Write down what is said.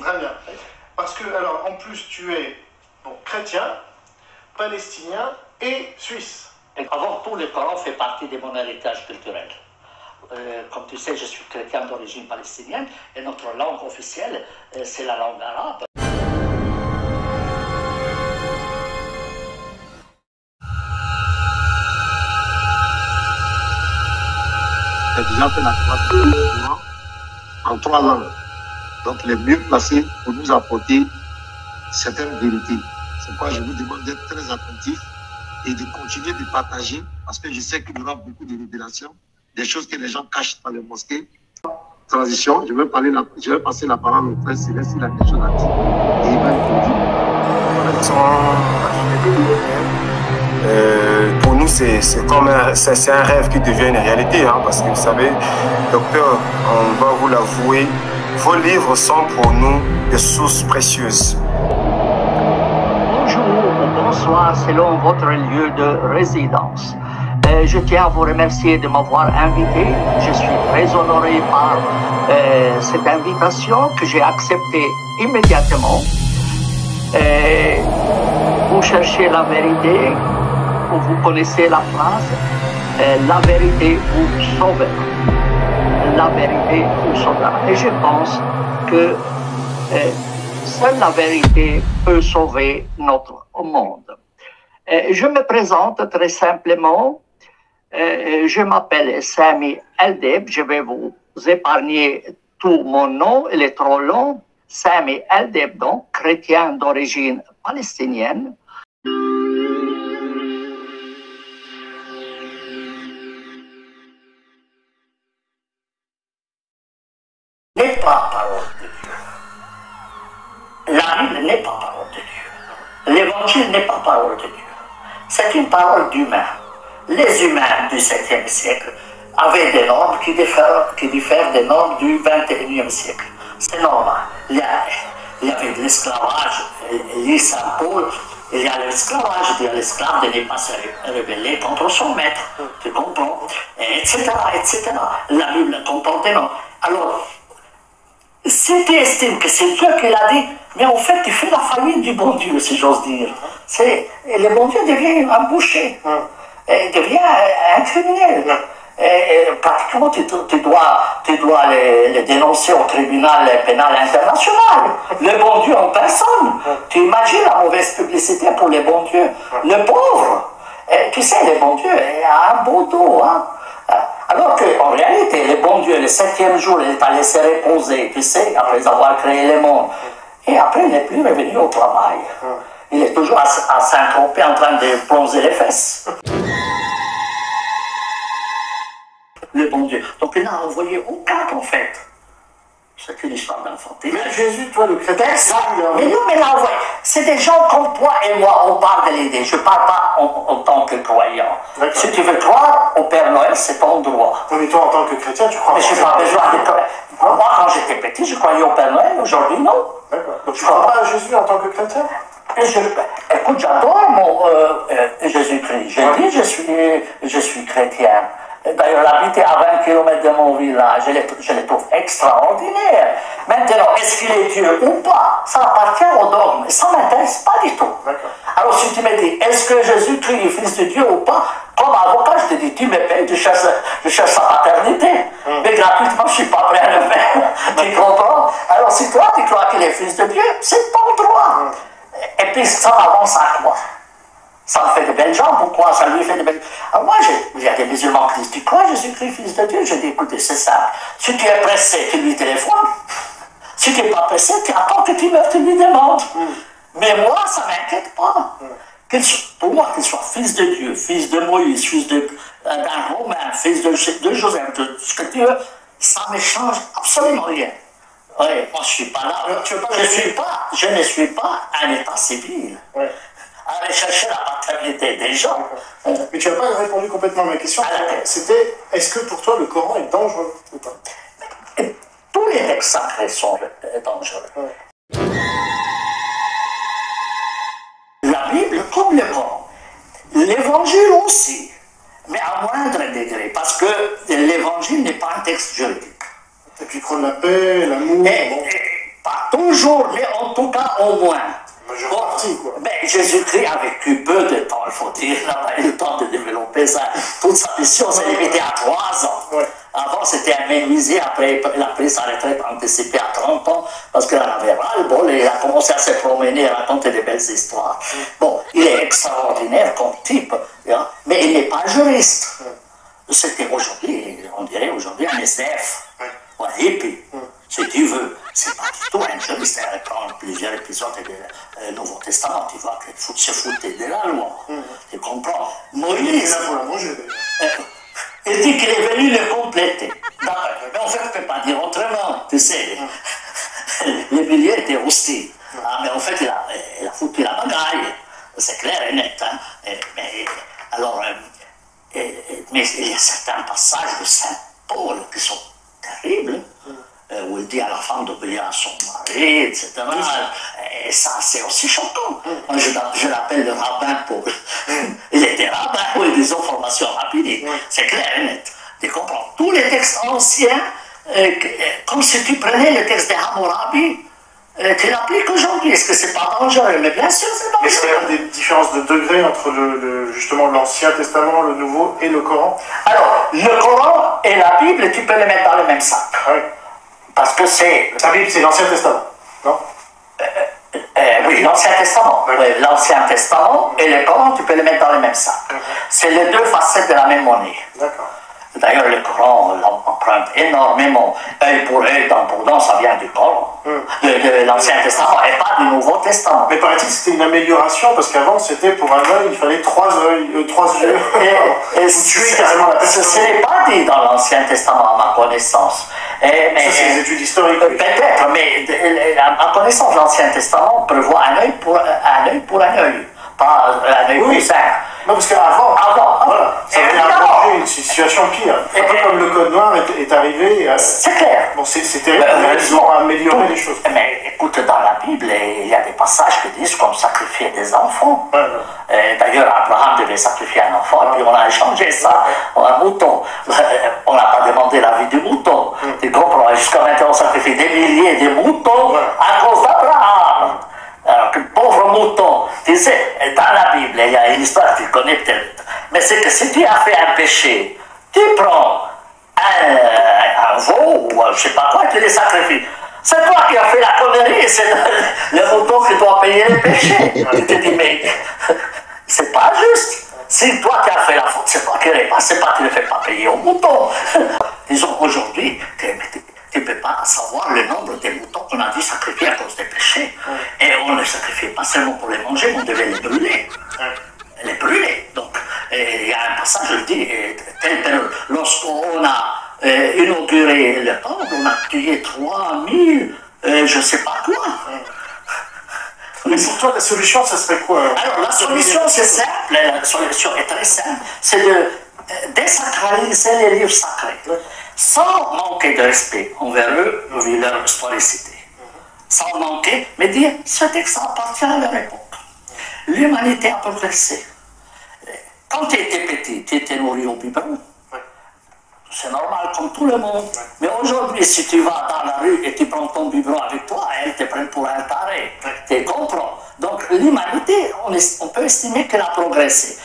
Très bien. Parce que, alors, en plus, tu es chrétien, palestinien et suisse. Et avant tout, le Coran fait partie de mon héritage culturel. Comme tu sais, je suis chrétien d'origine palestinienne et notre langue officielle, c'est la langue arabe. J'ai déjà fait la croix en 3 langues. Donc, les mieux placés pour nous apporter certaines vérités. C'est pourquoi je vous demande d'être très attentifs et de continuer de partager, parce que je sais qu'il y aura beaucoup de révélations, des choses que les gens cachent dans les mosquées. Transition, je vais passer la parole au frère Céleste, il a quelque chose à dire. Et il va pour nous, c'est un rêve qui devient une réalité, hein, parce que vous savez, docteur, on va vous l'avouer, vos livres sont pour nous des sources précieuses. Bonjour ou bonsoir selon votre lieu de résidence. Je tiens à vous remercier de m'avoir invité. Je suis très honoré par cette invitation que j'ai acceptée immédiatement. Vous cherchez la vérité, vous connaissez la phrase, la vérité vous sauvera. La vérité vous sauvera. Et je pense que seule la vérité peut sauver notre monde. Je me présente très simplement. Je m'appelle Sami Eldeb. Je vais vous épargner tout mon nom, il est trop long. Sami Eldeb, donc, chrétien d'origine palestinienne. N'est pas parole de Dieu. La Bible n'est pas parole de Dieu. L'évangile n'est pas parole de Dieu. C'est une parole d'humain. Les humains du 7e siècle avaient des normes qui diffèrent des normes du 21e siècle. C'est normal. Il y avait de l'esclavage, lit Saint Paul, il y a l'esclavage, il y a l'esclave de ne pas se rebeller contre son maître, tu comprends, etc., etc. La Bible comporte des normes. Alors, si tu estimes que c'est Dieu qui l'a dit, mais en fait, tu fais la faillite du bon Dieu, si j'ose dire. Le bon Dieu devient un boucher. Devient un criminel. Pratiquement, tu dois les dénoncer au tribunal pénal international. Le bon Dieu en personne. Tu imagines la mauvaise publicité pour les bons dieux. Le pauvre, tu sais, le bon Dieu a un beau dos. Hein? Alors qu'en réalité, le bon Dieu, le 7e jour, il t'a laissé reposer, tu sais, après avoir créé le monde. Et après, il n'est plus revenu au travail. Il est toujours à Saint-Tropez en train de plonger les fesses. Le bon Dieu. Donc il n'a envoyé aucun prophète. C'est une histoire d'enfantisme. Mais Jésus, toi, le chrétien, mais non, mais là, ouais, c'est des gens comme toi et moi, on parle de l'idée. Je ne parle pas en tant que croyant. Si tu veux croire au Père Noël, c'est ton droit. Mais toi, en tant que chrétien, tu crois mais je n'ai pas besoin de croire. Moi, quand j'étais petit, je croyais au Père Noël. Aujourd'hui, non. D'accord. Donc tu ne crois pas à Jésus en tant que chrétien? Écoute, j'adore mon Jésus-Christ. Je dis, je suis chrétien. D'ailleurs, habiter à 20 km de mon village, je les trouve extraordinaires. Maintenant, est-ce qu'il est Dieu ou pas? Ça appartient au dogme. Ça ne m'intéresse pas du tout. Alors, si tu me dis, est-ce que Jésus-Christ est fils de Dieu ou pas? Comme avocat, je te dis, tu me payes, je cherche sa paternité. Mais gratuitement, je ne suis pas prêt à le faire. Tu comprends? Alors, si toi, tu crois qu'il est fils de Dieu, c'est ton droit. Et puis, ça avance à quoi? Ça me fait de belles jambes ou quoi? Ça lui fait de belles... Alors moi, il y a des musulmans qui disent, tu crois Jésus-Christ, fils de Dieu? Je dis, écoutez, c'est simple. Si tu es pressé, tu lui téléphones. Si tu n'es pas pressé, tu attends que tu meurs, tu lui demandes. Mais moi, ça ne m'inquiète pas. Pour moi, qu'il soit fils de Dieu, fils de Moïse, fils d'un Romain, fils de Joseph, de ce que tu veux, ça ne change absolument rien. Oui, moi, je ne suis pas là. Je ne suis pas un état civil. Aller chercher la paternité des gens. Mais tu n'as pas répondu complètement à ma question. C'était, est-ce que pour toi le Coran est dangereux ou pas? Tous les textes sacrés sont dangereux. La Bible comme le Coran. L'évangile aussi, mais à moindre degré, parce que l'évangile n'est pas un texte juridique. Et puis prendre la paix, l'amour. Pas toujours, mais en tout cas au moins. Majeure partie, quoi. Mais Jésus-Christ a vécu peu de temps, il faut dire. Il n'a pas eu le temps de développer ça. Toute sa mission s'est limitée à 3 ans. Ouais. Avant, c'était un menuisier, après, il a pris sa retraite anticipée à 30 ans, parce qu'il en avait ras-le-bol et il a commencé à se promener et raconter des belles histoires. Bon, il est extraordinaire comme type, hein, mais il n'est pas juriste. C'était aujourd'hui, on dirait aujourd'hui un SDF, ou un hippie, si tu veux. C'est pas du tout un juriste. Il reprend plusieurs épisodes du Nouveau Testament, tu vois qu'il se foutait de la loi. Tu comprends? Il est Moïse. là pour la manger, d'ailleurs. Il dit qu'il est venu le compléter. Mais en fait, on ne peut pas dire autrement, tu sais. Le milieu était hostile. Ah, mais en fait, il a foutu la bagaille. C'est clair et net. Hein. Mais il y a certains passages de Saint Paul qui sont terribles. Où il dit à la femme d'obéir à son mari, etc. Et ça, c'est aussi choquant. Moi, je l'appelle le rabbin Paul. Il était rabbin, oui, disons formation rapide. C'est clair et net. Tu comprends? Tous les textes anciens, comme si tu prenais le texte de Hammurabi, tu l'appliques aujourd'hui. Est-ce que c'est pas dangereux? Mais bien sûr, c'est dangereux. Est-ce qu'il y a des différences de degré entre justement l'Ancien Testament, le Nouveau et le Coran? Alors, le Coran et la Bible, tu peux les mettre dans le même sac. Oui. Parce que c'est... La Bible, c'est l'Ancien Testament, non? Oui, l'Ancien Testament. Oui, l'Ancien Testament et le Coran, tu peux les mettre dans le même sac. C'est les deux facettes de la même monnaie. D'accord. D'ailleurs, le Coran l'emprunte énormément. Œil pour œil, dent pour dent, ça vient du Coran, de l'Ancien Testament et pas du Nouveau Testament. Mais paraît-il que c'était une amélioration, parce qu'avant, c'était pour un œil, il fallait 3 yeux. Et tuer carrément la personne. Ce n'est pas dit dans l'Ancien Testament, à ma connaissance. Ça, c'est des études historiques. Peut-être, mais à ma connaissance, l'Ancien Testament prévoit un œil pour un œil, pas un œil pour 5. Non, parce qu'avant, voilà, ça avait apporté une situation pire. Un peu comme le Code Noir est arrivé. C'est clair. Bon, c'est terrible, ils ont amélioré les choses. Mais écoute, dans la Bible, il y a des passages qui disent qu'on sacrifiait des enfants. D'ailleurs, Abraham devait sacrifier un enfant, et puis on a échangé ça en un mouton. On n'a pas demandé la vie du mouton. Tu comprends? Jusqu'à maintenant, on sacrifie des milliers de moutons à cause d'Abraham. Alors que pauvre mouton, tu sais, dans la Bible, il y a une histoire que tu connais peut-être. Mais c'est que si tu as fait un péché, tu prends un veau ou je ne sais pas quoi et tu les sacrifies. C'est toi qui as fait la connerie et c'est le mouton qui doit payer le péché. Tu te dis, mais c'est pas juste. Si toi qui as fait la faute, c'est toi qui l'as pas, c'est pas que tu ne le fais pas payer au mouton. Disons aujourd'hui, tu ne peux pas savoir le nombre de moutons qu'on a dû sacrifier à cause des péchés. Et on ne les sacrifiait pas seulement pour les manger, mais on devait les brûler. Les brûler. Donc, il y a un passage, je le dis, lorsqu'on a inauguré le temple, on a tué 3000, je ne sais pas quoi. Mais pour toi, la solution, ça serait quoi? Alors, la solution, c'est simple, la solution est très simple, c'est de désacraliser les livres sacrés. Sans manquer de respect envers eux, vu leur historicité. Sans manquer, mais dire, ce texte appartient à leur époque. L'humanité a progressé. Quand tu étais petit, tu étais nourri au biberon. C'est normal, comme tout le monde. Mais aujourd'hui, si tu vas dans la rue et tu prends ton biberon avec toi, elle te prend pour un taré. Tu comprends? Donc, l'humanité, on peut estimer qu'elle a progressé.